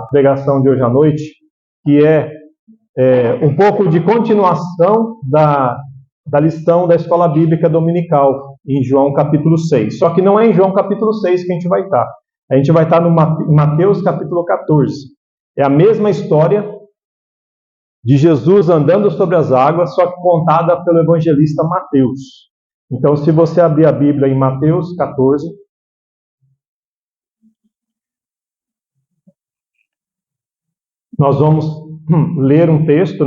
pregação de hoje à noite, que é um pouco de continuação da lição da Escola Bíblica Dominical, em João capítulo 6. Só que não é em João capítulo 6 que a gente vai estar. A gente vai estar em Mateus capítulo 14. É a mesma história de Jesus andando sobre as águas, só que contada pelo evangelista Mateus. Então, se você abrir a Bíblia em Mateus 14, nós vamos ler um texto,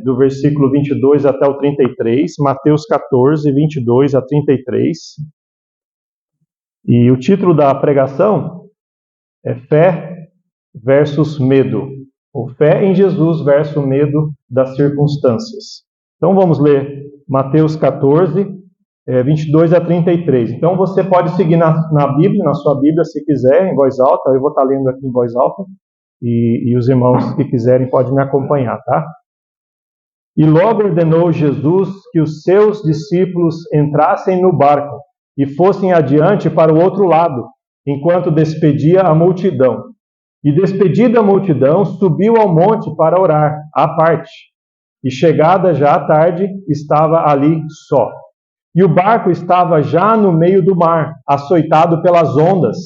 do versículo 22 até o 33, Mateus 14, 22 a 33. E o título da pregação é Fé versus Medo. Ou Fé em Jesus versus Medo das Circunstâncias. Então vamos ler Mateus 14, 22 a 33. Então você pode seguir na Bíblia, na sua Bíblia, se quiser, em voz alta. Eu vou estar lendo aqui em voz alta. E os irmãos que quiserem podem me acompanhar, tá? E logo ordenou Jesus que os seus discípulos entrassem no barco e fossem adiante para o outro lado, enquanto despedia a multidão. E despedida a multidão, subiu ao monte para orar, à parte. E chegada já à tarde, estava ali só. E o barco estava já no meio do mar, açoitado pelas ondas,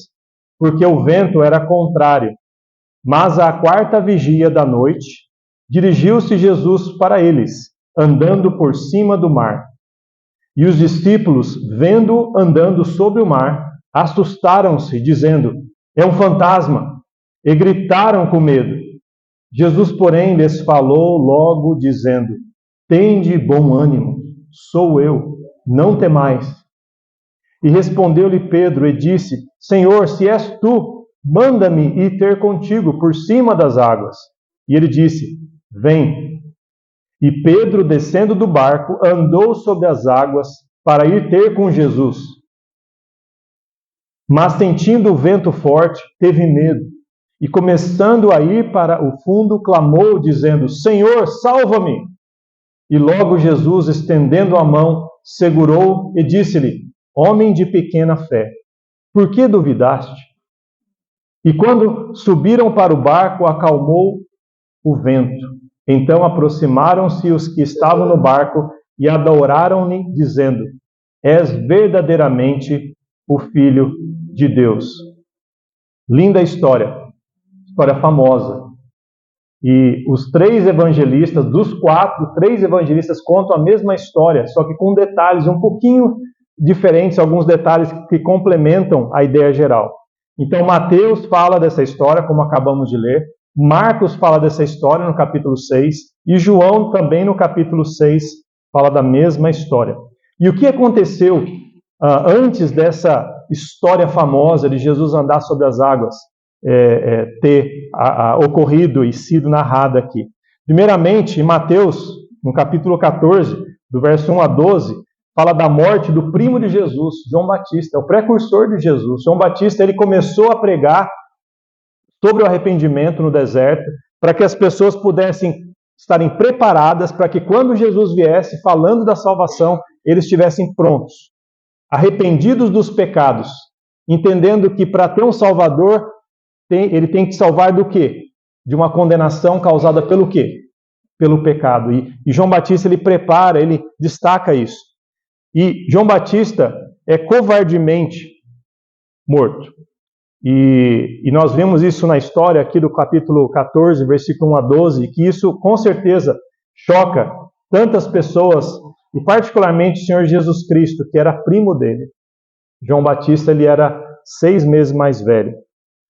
porque o vento era contrário. Mas à quarta vigília da noite, dirigiu-se Jesus para eles, andando por cima do mar. E os discípulos, vendo-o andando sobre o mar, assustaram-se, dizendo: é um fantasma, e gritaram com medo. Jesus, porém, lhes falou logo, dizendo: tende bom ânimo, sou eu, não temais. E respondeu-lhe Pedro e disse: Senhor, se és tu, manda-me ir ter contigo por cima das águas. E ele disse: vem. E Pedro, descendo do barco, andou sobre as águas para ir ter com Jesus. Mas sentindo o vento forte, teve medo. E começando a ir para o fundo, clamou, dizendo: Senhor, salva-me! E logo Jesus, estendendo a mão, segurou e disse-lhe: homem de pequena fé, por que duvidaste? E quando subiram para o barco, acalmou o vento. Então aproximaram-se os que estavam no barco e adoraram-lhe, dizendo: és verdadeiramente o Filho de Deus. Linda história famosa. E os três evangelistas, dos quatro, 3 evangelistas contam a mesma história, só que com detalhes um pouquinho diferentes, alguns detalhes que complementam a ideia geral. Então, Mateus fala dessa história, como acabamos de ler. Marcos fala dessa história no capítulo 6. E João também no capítulo 6 fala da mesma história. E o que aconteceu antes dessa história famosa de Jesus andar sobre as águas ter ocorrido e sido narrada aqui? Primeiramente, em Mateus, no capítulo 14, do verso 1 a 12, fala da morte do primo de Jesus, João Batista, é o precursor de Jesus. João Batista, ele começou a pregar sobre o arrependimento no deserto, para que as pessoas pudessem estarem preparadas para que quando Jesus viesse falando da salvação, eles estivessem prontos, arrependidos dos pecados, entendendo que para ter um Salvador, ele tem que salvar do quê? De uma condenação causada pelo quê? Pelo pecado. E João Batista, ele prepara, ele destaca isso. E João Batista é covardemente morto. E nós vemos isso na história aqui do capítulo 14, versículo 1 a 12, que isso com certeza choca tantas pessoas, e particularmente o Senhor Jesus Cristo, que era primo dele. João Batista, ele era 6 meses mais velho.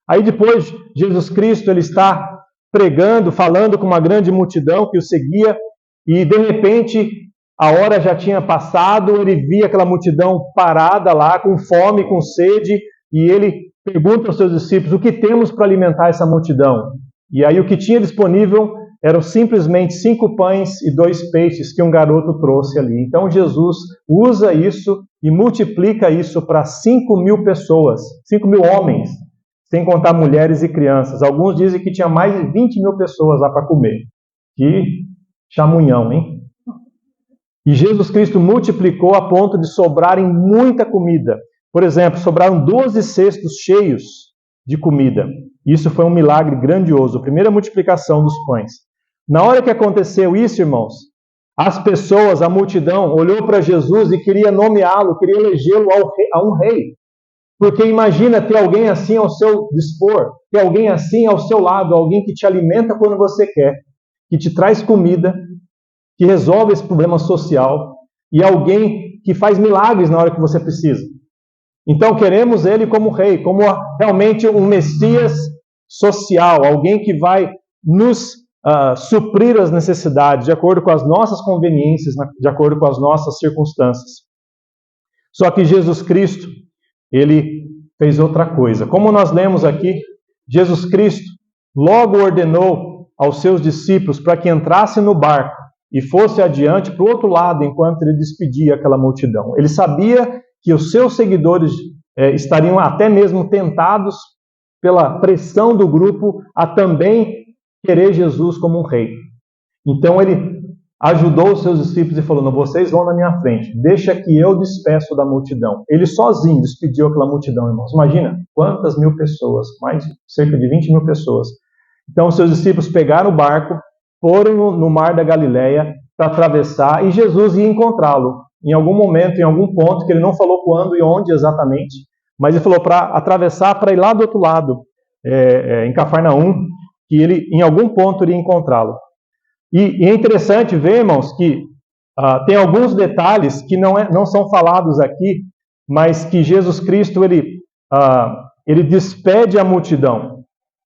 Aí depois, Jesus Cristo, ele está pregando, falando com uma grande multidão que o seguia, e de repente a hora já tinha passado, ele via aquela multidão parada lá, com fome, com sede, e ele pergunta aos seus discípulos: o que temos para alimentar essa multidão? E aí o que tinha disponível eram simplesmente 5 pães e 2 peixes que um garoto trouxe ali. Então Jesus usa isso e multiplica isso para 5.000 pessoas, 5.000 homens, sem contar mulheres e crianças. Alguns dizem que tinha mais de 20.000 pessoas lá para comer. Que chamunhão, hein? E Jesus Cristo multiplicou a ponto de sobrarem muita comida. Por exemplo, sobraram 12 cestos cheios de comida. Isso foi um milagre grandioso, a primeira multiplicação dos pães. Na hora que aconteceu isso, irmãos, as pessoas, a multidão, olhou para Jesus e queria nomeá-lo, queria elegê-lo a um rei. Porque imagina ter alguém assim ao seu dispor, ter alguém assim ao seu lado, alguém que te alimenta quando você quer, que te traz comida, que resolve esse problema social, e alguém que faz milagres na hora que você precisa. Então queremos ele como rei, como realmente um Messias social, alguém que vai nos suprir as necessidades de acordo com as nossas conveniências, de acordo com as nossas circunstâncias. Só que Jesus Cristo, ele fez outra coisa. Como nós lemos aqui, Jesus Cristo logo ordenou aos seus discípulos para que entrassem no barco e fosse adiante para o outro lado enquanto ele despedia aquela multidão. Ele sabia que os seus seguidores estariam até mesmo tentados pela pressão do grupo a também querer Jesus como um rei. Então ele ajudou os seus discípulos e falou: não, vocês vão na minha frente, deixa que eu despeço da multidão. Ele sozinho despediu aquela multidão, irmãos. Imagina quantas mil pessoas, mais cerca de 20 mil pessoas. Então os seus discípulos pegaram o barco, foram no mar da Galileia para atravessar, e Jesus ia encontrá-lo em algum momento, em algum ponto, que ele não falou quando e onde exatamente, mas ele falou para atravessar, para ir lá do outro lado, em Cafarnaum, que ele em algum ponto iria encontrá-lo. E é interessante ver, irmãos, que tem alguns detalhes que não são falados aqui, mas que Jesus Cristo ele despede a multidão.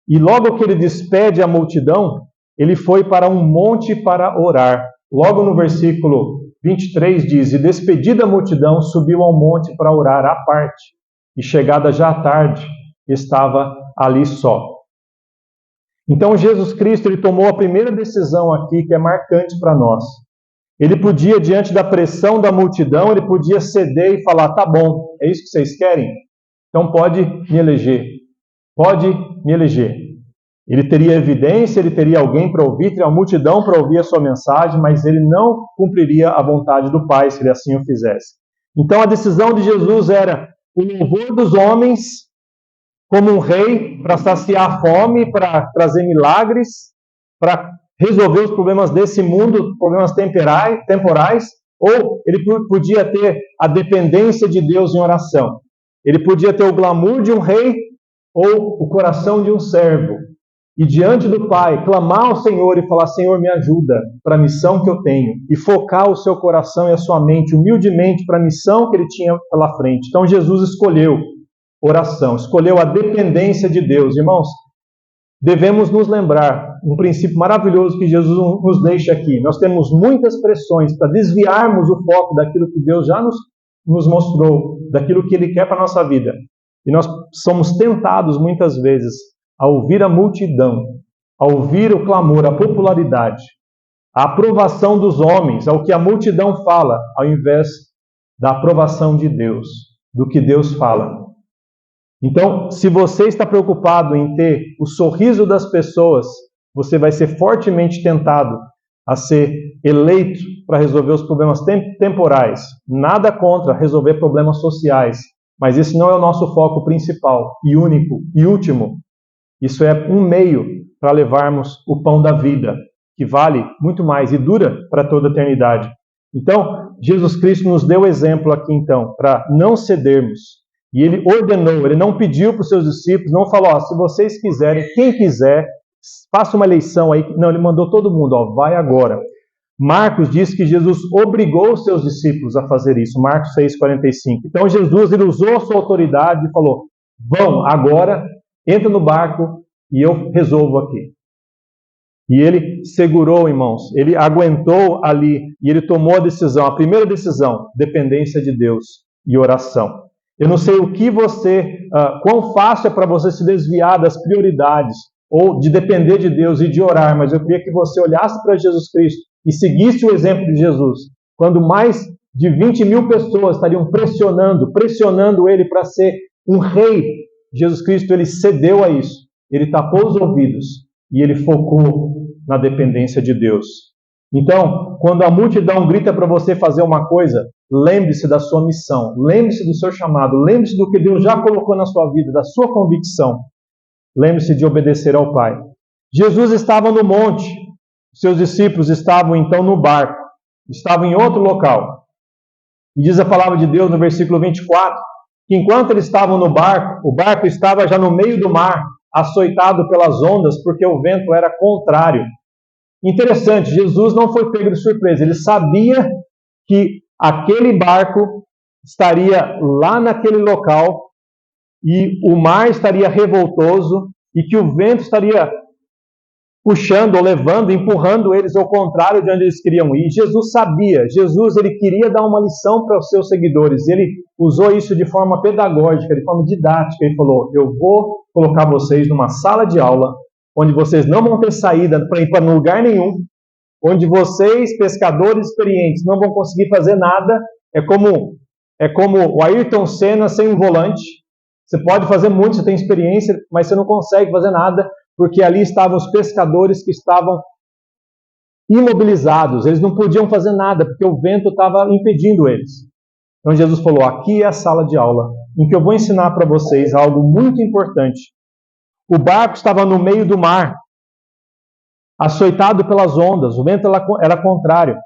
E logo que ele despede a multidão, ele foi para um monte para orar. Logo no versículo 23 diz: e despedida a multidão, subiu ao monte para orar à parte. E chegada já à tarde, estava ali só. Então Jesus Cristo ele tomou a primeira decisão aqui, que é marcante para nós. Ele podia, diante da pressão da multidão, ele podia ceder e falar: tá bom, é isso que vocês querem? Então pode me eleger. Pode me eleger. Ele teria evidência, ele teria alguém para ouvir, teria uma multidão para ouvir a sua mensagem, mas ele não cumpriria a vontade do Pai se ele assim o fizesse. Então a decisão de Jesus era o louvor dos homens como um rei para saciar a fome, para trazer milagres, para resolver os problemas desse mundo, problemas temporais, ou ele podia ter a dependência de Deus em oração. Ele podia ter o glamour de um rei ou o coração de um servo. E diante do Pai, clamar ao Senhor e falar: Senhor, me ajuda para a missão que eu tenho. E focar o seu coração e a sua mente humildemente para a missão que ele tinha pela frente. Então Jesus escolheu oração, escolheu a dependência de Deus. Irmãos, devemos nos lembrar um princípio maravilhoso que Jesus nos deixa aqui. Nós temos muitas pressões para desviarmos o foco daquilo que Deus já nos mostrou, daquilo que Ele quer para a nossa vida. E nós somos tentados muitas vezes a ouvir a multidão, a ouvir o clamor, a popularidade, a aprovação dos homens, ao que a multidão fala, ao invés da aprovação de Deus, do que Deus fala. Então, se você está preocupado em ter o sorriso das pessoas, você vai ser fortemente tentado a ser eleito para resolver os problemas temporais. Nada contra resolver problemas sociais, mas esse não é o nosso foco principal e único e último. Isso é um meio para levarmos o pão da vida, que vale muito mais e dura para toda a eternidade. Então, Jesus Cristo nos deu exemplo aqui, então, para não cedermos. E Ele ordenou, Ele não pediu para os seus discípulos, não falou: se vocês quiserem, quem quiser, faça uma eleição aí. Não, Ele mandou todo mundo: vai agora. Marcos diz que Jesus obrigou os seus discípulos a fazer isso, Marcos 6,45. Então Jesus ele usou a sua autoridade e falou: vão agora, entra no barco e eu resolvo aqui. E ele segurou, irmãos, ele aguentou ali e ele tomou a decisão, a primeira decisão: dependência de Deus e oração. Eu não sei quão fácil é para você se desviar das prioridades ou de depender de Deus e de orar, mas eu queria que você olhasse para Jesus Cristo e seguisse o exemplo de Jesus. Quando mais de 20 mil pessoas estariam pressionando ele para ser um rei, Jesus Cristo ele cedeu a isso. Ele tapou os ouvidos e ele focou na dependência de Deus. Então, quando a multidão grita para você fazer uma coisa, lembre-se da sua missão, lembre-se do seu chamado, lembre-se do que Deus já colocou na sua vida, da sua convicção. lembre-se de obedecer ao Pai. Jesus estava no monte, seus discípulos estavam então no barco, estavam em outro local. E diz a palavra de Deus no versículo 24, que enquanto eles estavam no barco, o barco estava já no meio do mar, açoitado pelas ondas, porque o vento era contrário. Interessante, Jesus não foi pego de surpresa, ele sabia que aquele barco estaria lá naquele local e o mar estaria revoltoso e que o vento estaria puxando, ou levando, empurrando eles ao contrário de onde eles queriam ir. Jesus sabia, ele queria dar uma lição para os seus seguidores. Ele usou isso de forma pedagógica, de forma didática. Ele falou, eu vou colocar vocês numa sala de aula, onde vocês não vão ter saída para ir para lugar nenhum, onde vocês, pescadores experientes, não vão conseguir fazer nada. É como o Ayrton Senna sem um volante. Você pode fazer muito, você tem experiência, mas você não consegue fazer nada, porque ali estavam os pescadores que estavam imobilizados, eles não podiam fazer nada, porque o vento estava impedindo eles. Então Jesus falou, aqui é a sala de aula, em que eu vou ensinar para vocês algo muito importante. O barco estava no meio do mar, açoitado pelas ondas, o vento era contrário.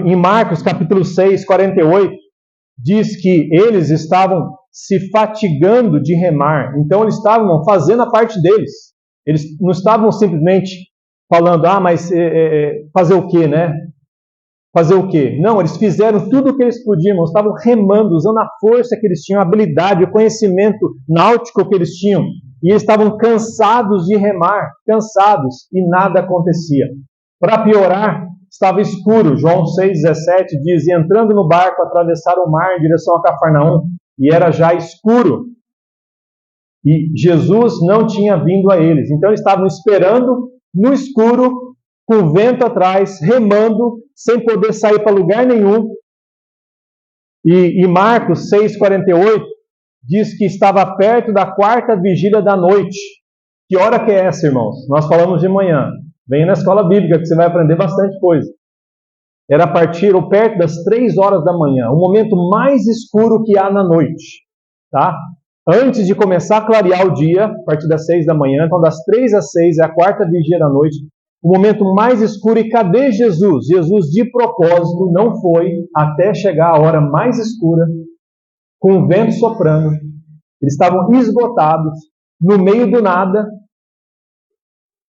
Em Marcos capítulo 6, 48, diz que eles estavam se fatigando de remar. Então eles estavam fazendo a parte deles. Eles não estavam simplesmente falando, mas fazer o quê, né? Fazer o quê? Não, eles fizeram tudo o que eles podiam. Eles estavam remando, usando a força que eles tinham, a habilidade, o conhecimento náutico que eles tinham. E eles estavam cansados de remar, cansados, e nada acontecia. Para piorar, estava escuro. João 6,17 diz, e entrando no barco, atravessaram o mar em direção a Cafarnaum, e era já escuro. E Jesus não tinha vindo a eles. Então eles estavam esperando no escuro, com o vento atrás, remando, sem poder sair para lugar nenhum. E Marcos 6,48 diz que estava perto da 4ª vigília da noite. Que hora que é essa, irmãos? Nós falamos de manhã. Venha na escola bíblica que você vai aprender bastante coisa. Era a partir ou perto das 3 horas da manhã, o momento mais escuro que há na noite. Tá? Antes de começar a clarear o dia, a partir das 6 da manhã, então das 3 às 6 é a 4ª vigília da noite, o momento mais escuro. E cadê Jesus? Jesus, de propósito, não foi até chegar a hora mais escura, com o vento soprando. Eles estavam esgotados, no meio do nada,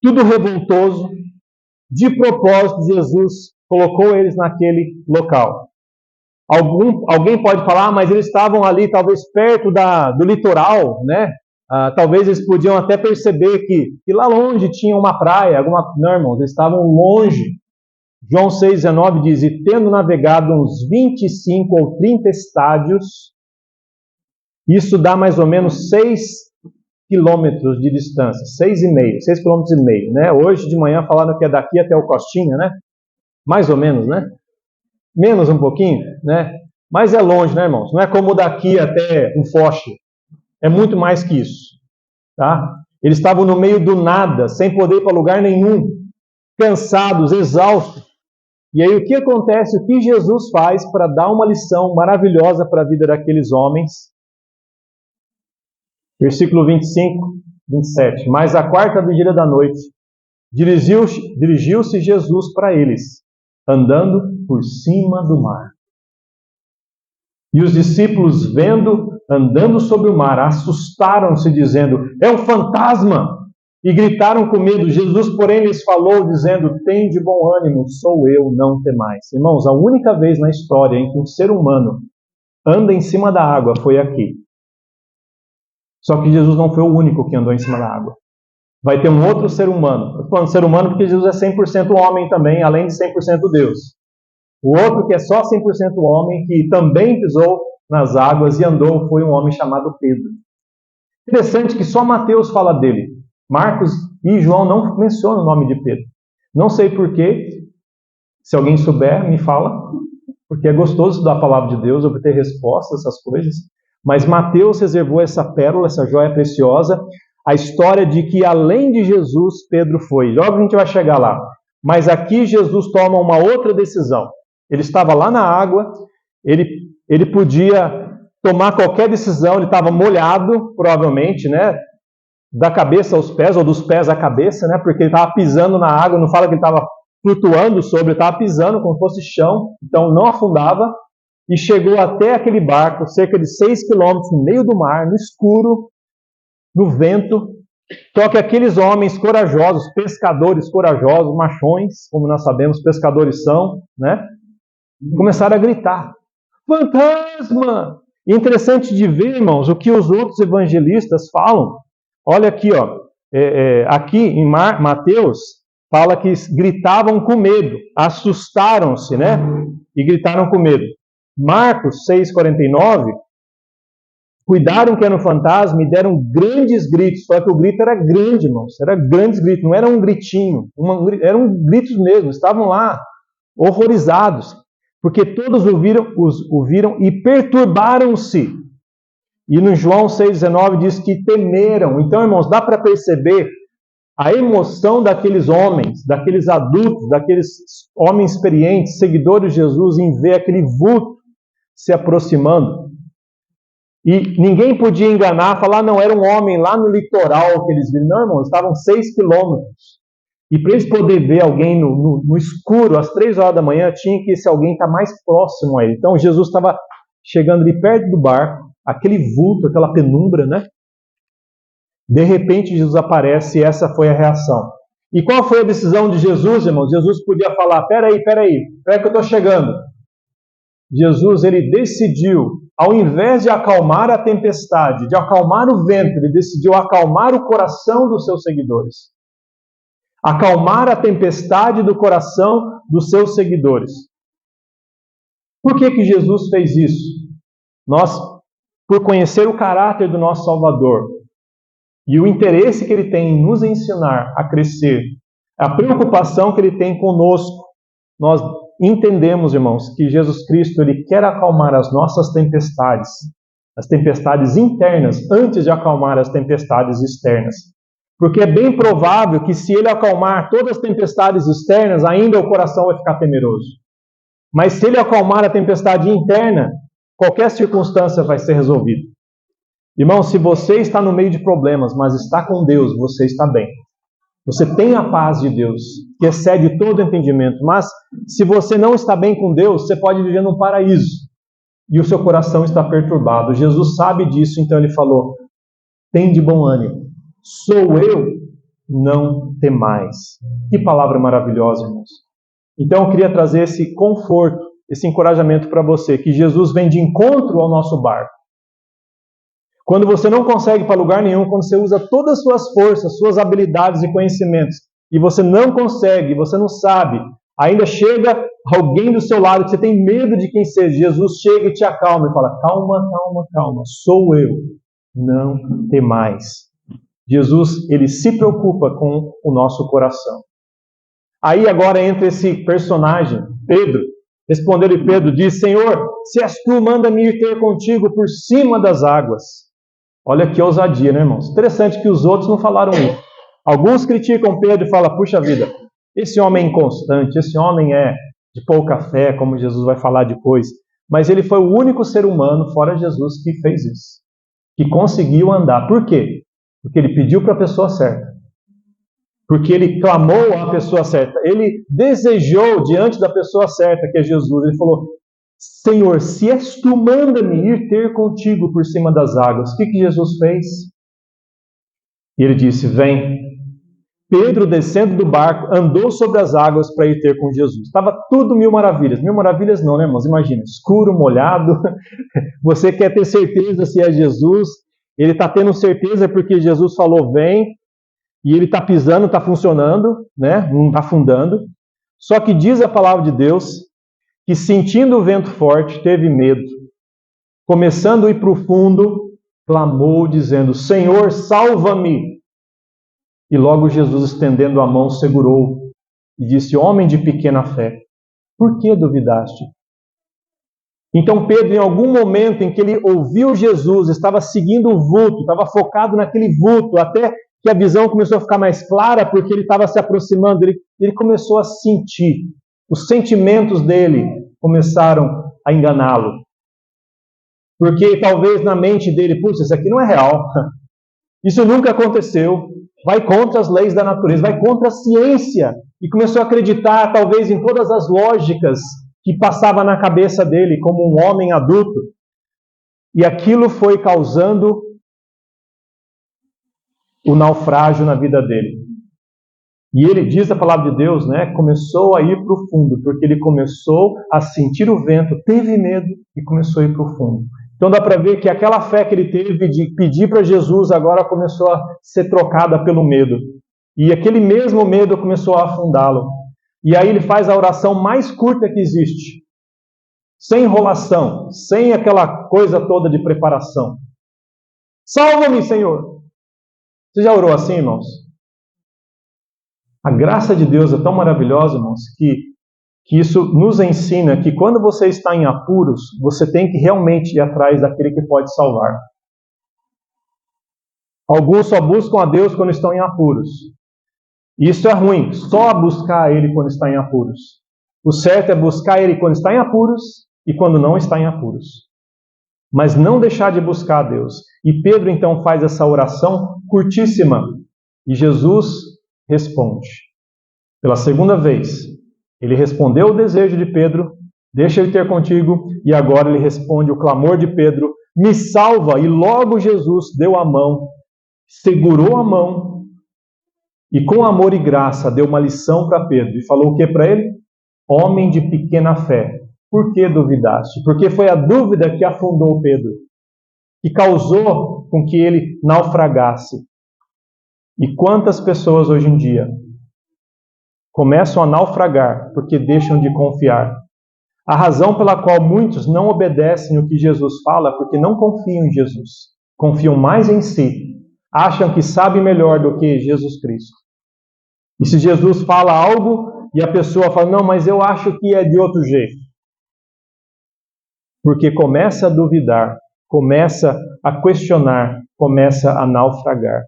tudo revoltoso. De propósito, Jesus colocou eles naquele local. Alguém pode falar, mas eles estavam ali, talvez perto do litoral, né? Talvez eles podiam até perceber que lá longe tinha uma praia. Não, irmãos, eles estavam longe. João 6,19 diz, e tendo navegado uns 25 ou 30 estádios, isso dá mais ou menos 6 quilômetros de distância, 6,5 quilômetros e meio, né? Hoje de manhã falaram que é daqui até o Costinha, né? Mais ou menos, né? Menos um pouquinho, né? Mas é longe, né, irmãos? Não é como daqui até um Foche. É muito mais que isso, tá? Eles estavam no meio do nada, sem poder ir para lugar nenhum, cansados, exaustos. E aí o que acontece? O que Jesus faz para dar uma lição maravilhosa para a vida daqueles homens? Versículo 25, 27. Mas à 4ª vigília da noite, dirigiu-se Jesus para eles, andando por cima do mar. E os discípulos, andando sobre o mar, assustaram-se, dizendo, é um fantasma! E gritaram com medo. Jesus, porém, lhes falou, dizendo, tende bom ânimo, sou eu, não temais. Irmãos, a única vez na história em que um ser humano anda em cima da água foi aqui. Só que Jesus não foi o único que andou em cima da água. Vai ter um outro ser humano. Estou falando ser humano porque Jesus é 100% homem também, além de 100% Deus. O outro que é só 100% homem, que também pisou nas águas e andou, foi um homem chamado Pedro. Interessante que só Mateus fala dele. Marcos e João não mencionam o nome de Pedro. Não sei porquê. Se alguém souber, me fala. Porque é gostoso estudar a palavra de Deus, obter respostas, essas coisas. Mas Mateus reservou essa pérola, essa joia preciosa, a história de que além de Jesus, Pedro foi. Logo a gente vai chegar lá. Mas aqui Jesus toma uma outra decisão. Ele estava lá na água, ele podia tomar qualquer decisão. Ele estava molhado, provavelmente, né? Da cabeça aos pés, ou dos pés à cabeça, né? Porque ele estava pisando na água. Não fala que ele estava flutuando sobre, ele estava pisando como se fosse chão, então não afundava. E chegou até aquele barco, cerca de 6 quilômetros no meio do mar, no escuro, no vento. Só que aqueles homens corajosos, pescadores corajosos, machões, como nós sabemos, pescadores são, né? Começaram a gritar: fantasma! E interessante de ver, irmãos, o que os outros evangelistas falam. Olha aqui, ó, aqui em Mateus, fala que gritavam com medo, assustaram-se, né? E gritaram com medo. Marcos 6,49, cuidaram que era um fantasma e deram grandes gritos. Só que o grito era grande, irmãos. Era grandes gritos, não era um gritinho. Eram gritos mesmo. Estavam lá, horrorizados. Porque todos o viram e perturbaram-se. E no João 6,19 diz que temeram. Então, irmãos, dá para perceber a emoção daqueles homens, daqueles adultos, daqueles homens experientes, seguidores de Jesus, em ver aquele vulto se aproximando. E ninguém podia enganar, falar, não, era um homem lá no litoral que eles viram. Não, irmão, estavam 6 quilômetros. E para eles poderem ver alguém no escuro, às 3 horas da manhã, tinha que esse alguém estar mais próximo a ele. Então Jesus estava chegando ali perto do barco, aquele vulto, aquela penumbra, né? De repente Jesus aparece e essa foi a reação. E qual foi a decisão de Jesus, irmãos? Jesus podia falar, peraí que eu estou chegando. Jesus, ele decidiu, ao invés de acalmar a tempestade, de acalmar o vento, ele decidiu acalmar o coração dos seus seguidores. Acalmar a tempestade do coração dos seus seguidores. Por que Jesus fez isso? Nós, por conhecer o caráter do nosso Salvador e o interesse que ele tem em nos ensinar a crescer, a preocupação que ele tem conosco, nós entendemos, irmãos, que Jesus Cristo ele quer acalmar as nossas tempestades, as tempestades internas, antes de acalmar as tempestades externas. Porque é bem provável que se ele acalmar todas as tempestades externas, ainda o coração vai ficar temeroso. Mas se ele acalmar a tempestade interna, qualquer circunstância vai ser resolvida. Irmão, se você está no meio de problemas, mas está com Deus, você está bem. Você tem a paz de Deus, que excede todo entendimento. Mas se você não está bem com Deus, você pode viver num paraíso. E o seu coração está perturbado. Jesus sabe disso, então ele falou, tem de bom ânimo. Sou eu, não temais. Que palavra maravilhosa, irmãos. Então eu queria trazer esse conforto, esse encorajamento para você, que Jesus vem de encontro ao nosso barco. Quando você não consegue ir para lugar nenhum, quando você usa todas as suas forças, suas habilidades e conhecimentos, e você não consegue, você não sabe, ainda chega alguém do seu lado que você tem medo de quem seja, Jesus chega e te acalma e fala, calma, sou eu, não temais. Jesus, ele se preocupa com o nosso coração. Aí agora entra esse personagem, Pedro. Respondeu-lhe Pedro, diz, Senhor, se és tu, manda-me ir ter contigo por cima das águas. Olha que ousadia, né, irmãos? Interessante que os outros não falaram isso. Alguns criticam Pedro e falam, puxa vida, esse homem é inconstante, esse homem é de pouca fé, como Jesus vai falar depois. Mas ele foi o único ser humano, fora Jesus, que fez isso. Que conseguiu andar. Por quê? Porque ele pediu para a pessoa certa. Porque ele clamou à pessoa certa. Ele desejou diante da pessoa certa, que é Jesus. Ele falou, Senhor, se és tu, manda-me ir ter contigo por cima das águas. O que Jesus fez? E ele disse, vem. Pedro, descendo do barco, andou sobre as águas para ir ter com Jesus. Estava tudo mil maravilhas. Mil maravilhas não, né, irmãos? Imagina, escuro, molhado. Você quer ter certeza se é Jesus. Ele está tendo certeza porque Jesus falou, vem. E ele está pisando, está funcionando, né? Não está afundando. Só que diz a palavra de Deus que, sentindo o vento forte, teve medo. Começando a ir para o fundo, clamou, dizendo, Senhor, salva-me. E logo Jesus, estendendo a mão, segurou e disse, homem de pequena fé, por que duvidaste? Então Pedro, em algum momento em que ele ouviu Jesus, estava seguindo o vulto, estava focado naquele vulto, até que a visão começou a ficar mais clara, porque ele estava se aproximando, ele começou a sentir, os sentimentos dele começaram a enganá-lo. Porque talvez na mente dele, puxa, isso aqui não é real. Isso nunca aconteceu. Vai contra as leis da natureza, vai contra a ciência. E começou a acreditar, talvez, em todas as lógicas que passava na cabeça dele como um homem adulto. E aquilo foi causando o naufrágio na vida dele. E ele diz a palavra de Deus, né? Começou a ir para o fundo, porque ele começou a sentir o vento, teve medo e começou a ir para o fundo. Então dá para ver que aquela fé que ele teve de pedir para Jesus agora começou a ser trocada pelo medo. E aquele mesmo medo começou a afundá-lo. E aí ele faz a oração mais curta que existe. Sem enrolação, sem aquela coisa toda de preparação. Salva-me, Senhor! Você já orou assim, irmãos? A graça de Deus é tão maravilhosa, irmãos, que isso nos ensina que quando você está em apuros, você tem que realmente ir atrás daquele que pode salvar. Alguns só buscam a Deus quando estão em apuros. Isso é ruim, só buscar Ele quando está em apuros. O certo é buscar Ele quando está em apuros e quando não está em apuros. Mas não deixar de buscar a Deus. E Pedro então faz essa oração curtíssima. E Jesus responde. Pela segunda vez, ele respondeu o desejo de Pedro, deixa eu ter contigo, e agora ele responde o clamor de Pedro, me salva, e logo Jesus deu a mão, segurou a mão, e com amor e graça deu uma lição para Pedro, e falou o que para ele? Homem de pequena fé, por que duvidaste? Porque foi a dúvida que afundou Pedro, que causou com que ele naufragasse. E quantas pessoas hoje em dia começam a naufragar porque deixam de confiar. A razão pela qual muitos não obedecem o que Jesus fala é porque não confiam em Jesus. Confiam mais em si. Acham que sabem melhor do que Jesus Cristo. E se Jesus fala algo e a pessoa fala, não, mas eu acho que é de outro jeito. Porque começa a duvidar, começa a questionar, começa a naufragar.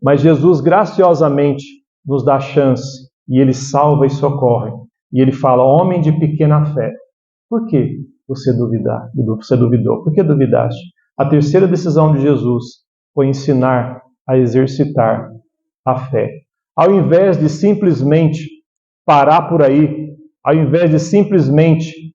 Mas Jesus graciosamente nos dá chance. E ele salva e socorre. E ele fala, homem de pequena fé, por que você duvidou? Por que duvidaste? A terceira decisão de Jesus foi ensinar a exercitar a fé. Ao invés de simplesmente parar por aí, ao invés de simplesmente,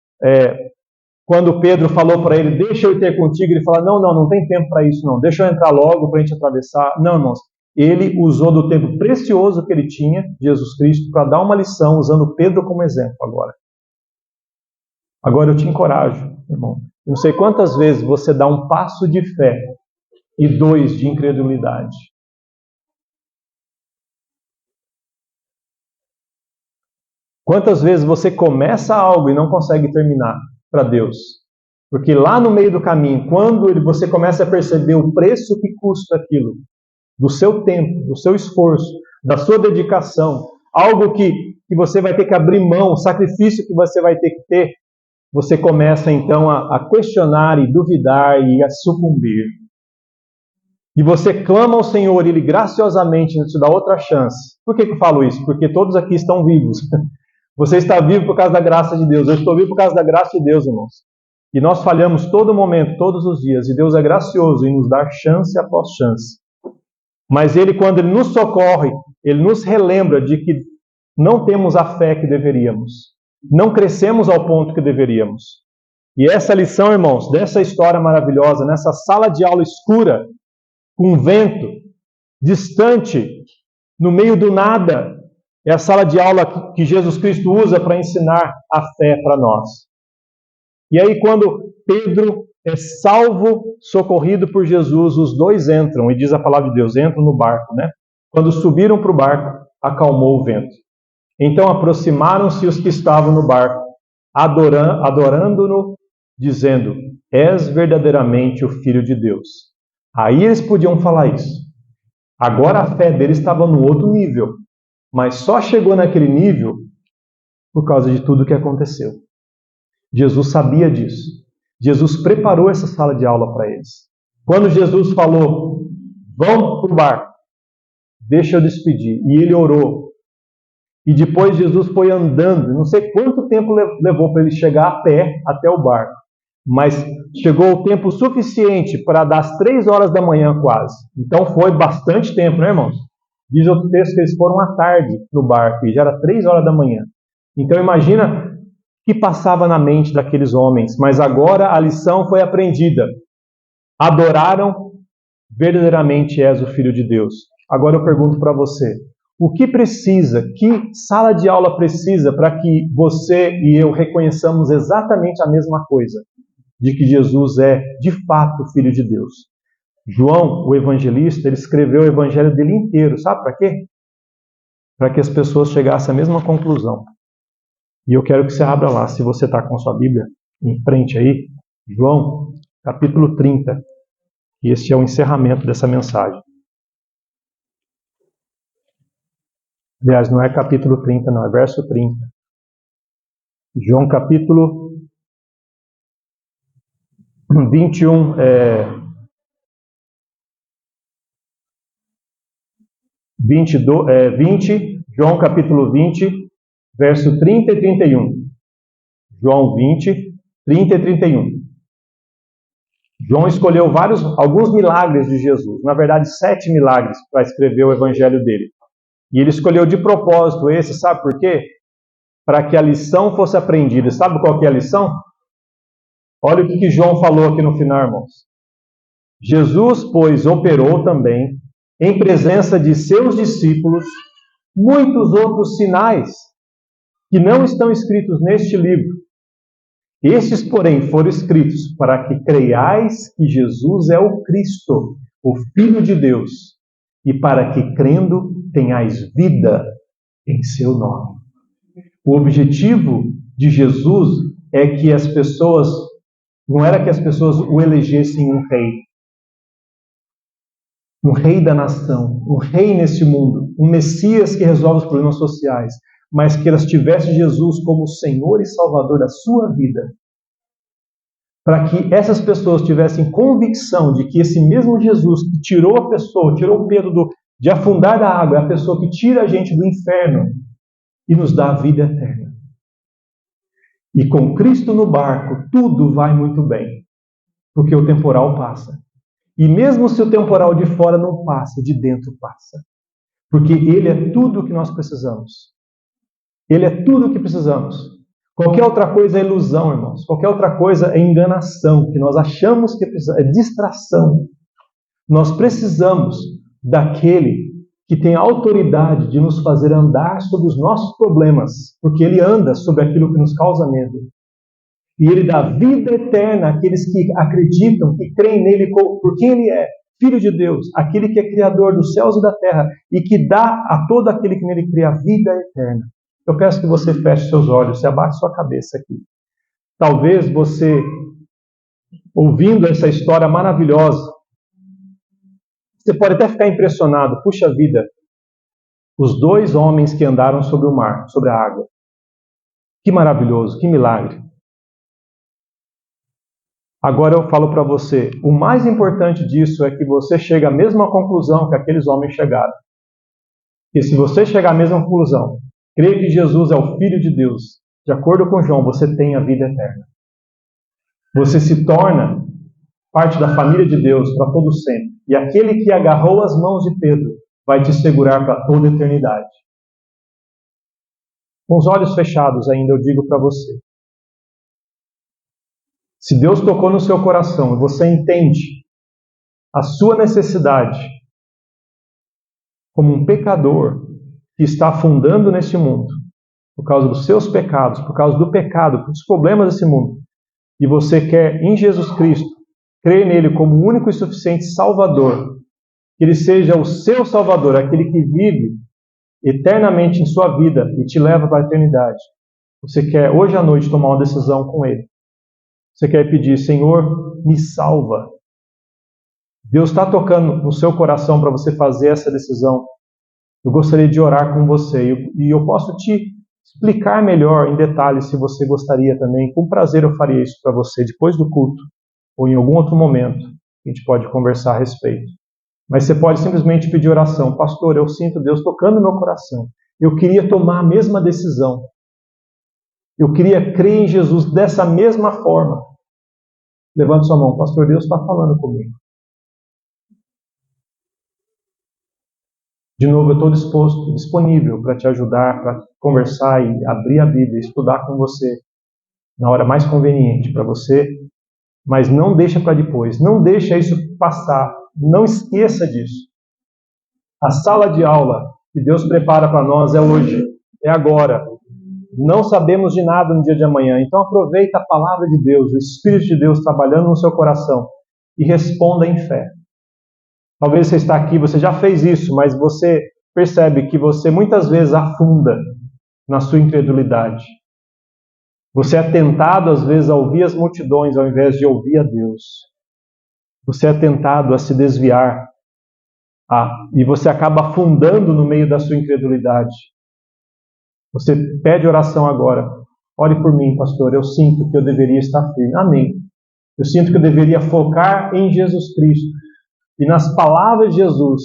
quando Pedro falou para ele, deixa eu ir ter contigo, ele fala, não tem tempo para isso não, deixa eu entrar logo para a gente atravessar. Não, irmãos. Ele usou do tempo precioso que ele tinha, Jesus Cristo, para dar uma lição, usando Pedro como exemplo agora. Agora eu te encorajo, irmão. Não sei quantas vezes você dá um passo de fé e 2 de incredulidade. Quantas vezes você começa algo e não consegue terminar para Deus? Porque lá no meio do caminho, quando você começa a perceber o preço que custa aquilo, do seu tempo, do seu esforço, da sua dedicação, algo que você vai ter que abrir mão, sacrifício que você vai ter que ter, você começa então a questionar e duvidar e a sucumbir. E você clama ao Senhor e Ele graciosamente te dá outra chance. Por que eu falo isso? Porque todos aqui estão vivos. Você está vivo por causa da graça de Deus. Eu estou vivo por causa da graça de Deus, irmãos. E nós falhamos todo momento, todos os dias. E Deus é gracioso em nos dar chance após chance. Mas Ele, quando Ele nos socorre, Ele nos relembra de que não temos a fé que deveríamos. Não crescemos ao ponto que deveríamos. E essa lição, irmãos, dessa história maravilhosa, nessa sala de aula escura, com vento, distante, no meio do nada, é a sala de aula que Jesus Cristo usa para ensinar a fé para nós. E aí, quando Pedro é salvo, socorrido por Jesus, os dois entram, e diz a palavra de Deus, entram no barco, né? Quando subiram para o barco, acalmou o vento. Então aproximaram-se os que estavam no barco, adorando-no, dizendo, és verdadeiramente o Filho de Deus. Aí eles podiam falar isso. Agora a fé deles estava no outro nível, mas só chegou naquele nível por causa de tudo que aconteceu. Jesus sabia disso. Jesus preparou essa sala de aula para eles. Quando Jesus falou, vão para o barco, deixa eu despedir. E ele orou. E depois Jesus foi andando, não sei quanto tempo levou para ele chegar a pé até o barco. mas chegou o tempo suficiente para dar as 3 horas da manhã quase. Então foi bastante tempo, né, irmãos? Diz outro texto que eles foram à tarde no barco e já era 3 horas da manhã. Então imagina o que passava na mente daqueles homens. Mas agora a lição foi aprendida. Adoraram, verdadeiramente és o Filho de Deus. Agora eu pergunto para você, o que precisa, que sala de aula precisa para que você e eu reconheçamos exatamente a mesma coisa? De que Jesus é, de fato, o Filho de Deus. João, o evangelista, ele escreveu o evangelho dele inteiro. Sabe para quê? Para que as pessoas chegassem à mesma conclusão. E eu quero que você abra lá, se você está com sua Bíblia em frente aí, João, capítulo 30. E este é o encerramento dessa mensagem. Aliás, não é capítulo 30, não, é verso 30. João, capítulo 21, 20, João capítulo 20, verso 30 e 31. João 20, 30 e 31. João escolheu alguns milagres de Jesus, na verdade 7 milagres para escrever o evangelho dele. E ele escolheu de propósito esse, sabe por quê? Para que a lição fosse aprendida. Sabe qual que é a lição? Olha o que João falou aqui no final, irmãos. Jesus, pois, operou também, em presença de seus discípulos, muitos outros sinais que não estão escritos neste livro. Estes, porém, foram escritos para que creiais que Jesus é o Cristo, o Filho de Deus, e para que, crendo, tenhais vida em seu nome. O objetivo de Jesus é que as pessoas, não era que as pessoas o elegessem um rei da nação, um rei neste mundo, um Messias que resolve os problemas sociais, mas que elas tivessem Jesus como Senhor e Salvador da sua vida, para que essas pessoas tivessem convicção de que esse mesmo Jesus que tirou a pessoa, tirou o Pedro de afundar da água, é a pessoa que tira a gente do inferno e nos dá a vida eterna. E com Cristo no barco, tudo vai muito bem, porque o temporal passa. E mesmo se o temporal de fora não passa, de dentro passa. Porque Ele é tudo o que nós precisamos. Ele é tudo o que precisamos. Qualquer outra coisa é ilusão, irmãos. Qualquer outra coisa é enganação, que nós achamos que é distração. Nós precisamos daquele que tem a autoridade de nos fazer andar sobre os nossos problemas, porque Ele anda sobre aquilo que nos causa medo. E Ele dá vida eterna àqueles que acreditam, que creem nele, porque Ele é Filho de Deus, aquele que é Criador dos céus e da terra, e que dá a todo aquele que nele crê a vida eterna. Eu peço que você feche seus olhos, se abaixe sua cabeça aqui. Talvez você, ouvindo essa história maravilhosa, você pode até ficar impressionado. Puxa vida, os 2 homens que andaram sobre o mar, sobre a água. Que maravilhoso, que milagre. Agora eu falo para você, o mais importante disso é que você chegue à mesma conclusão que aqueles homens chegaram. E se você chegar à mesma conclusão, crer que Jesus é o Filho de Deus, de acordo com João, você tem a vida eterna. Você se torna parte da família de Deus para todo sempre. E aquele que agarrou as mãos de Pedro vai te segurar para toda a eternidade. Com os olhos fechados ainda eu digo para você. Se Deus tocou no seu coração e você entende a sua necessidade como um pecador que está afundando neste mundo por causa dos seus pecados, por causa do pecado, dos problemas desse mundo, e você quer em Jesus Cristo crer nele como o único e suficiente Salvador, que Ele seja o seu Salvador, aquele que vive eternamente em sua vida e te leva para a eternidade. Você quer hoje à noite tomar uma decisão com Ele. Você quer pedir, Senhor, me salva. Deus está tocando no seu coração para você fazer essa decisão. Eu gostaria de orar com você e eu posso te explicar melhor em detalhes se você gostaria também. Com prazer eu faria isso para você depois do culto ou em algum outro momento. A gente pode conversar a respeito. Mas você pode simplesmente pedir oração. Pastor, eu sinto Deus tocando no meu coração. Eu queria tomar a mesma decisão. Eu queria crer em Jesus dessa mesma forma. Levante sua mão. Pastor, Deus está falando comigo. De novo, eu estou disponível para te ajudar, para conversar e abrir a Bíblia, estudar com você na hora mais conveniente para você, mas não deixa para depois, não deixa isso passar, não esqueça disso. A sala de aula que Deus prepara para nós é hoje, é agora. Não sabemos de nada no dia de amanhã, então aproveita a palavra de Deus, o Espírito de Deus trabalhando no seu coração e responda em fé. Talvez você está aqui, você já fez isso, mas você percebe que você muitas vezes afunda na sua incredulidade. Você é tentado às vezes a ouvir as multidões ao invés de ouvir a Deus. Você é tentado a se desviar e você acaba afundando no meio da sua incredulidade. Você pede oração agora. Ore por mim, pastor, eu sinto que eu deveria estar firme. Amém. Eu sinto que eu deveria focar em Jesus Cristo e nas palavras de Jesus,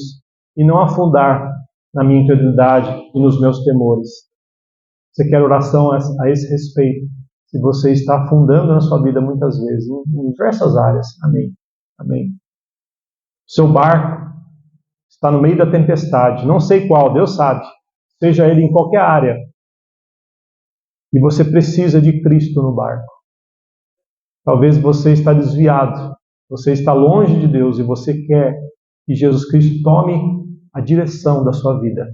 e não afundar na minha incredulidade e nos meus temores. Você quer oração a esse respeito? Se você está afundando na sua vida muitas vezes, em diversas áreas. Amém. Amém. Seu barco está no meio da tempestade, não sei qual, Deus sabe. Seja ele em qualquer área. E você precisa de Cristo no barco. Talvez você está desviado. Você está longe de Deus e você quer que Jesus Cristo tome a direção da sua vida.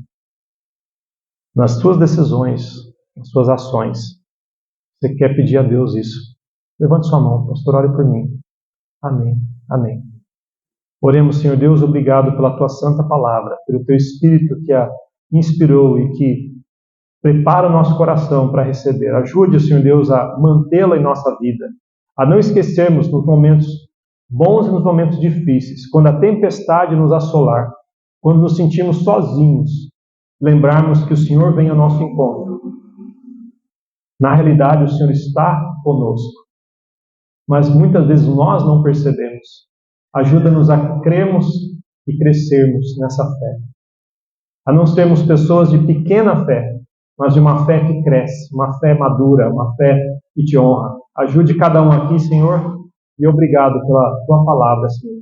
Nas suas decisões, nas suas ações. Você quer pedir a Deus isso. Levante sua mão, pastor, ore por mim. Amém. Amém. Oremos, Senhor Deus, obrigado pela tua santa palavra, pelo teu Espírito que a inspirou e que prepara o nosso coração para receber. Ajude, Senhor Deus, a mantê-la em nossa vida, a não esquecermos nos momentos bons e nos momentos difíceis, quando a tempestade nos assolar, quando nos sentimos sozinhos, lembrarmos que o Senhor vem ao nosso encontro. Na realidade, o Senhor está conosco, mas muitas vezes nós não percebemos. Ajuda-nos a crermos e crescermos nessa fé. A não sermos pessoas de pequena fé, mas de uma fé que cresce, uma fé madura, uma fé que te honra. Ajude cada um aqui, Senhor, e obrigado pela tua palavra, Senhor.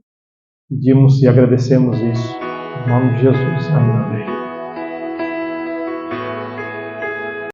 Pedimos e agradecemos isso. Em nome de Jesus. Amém.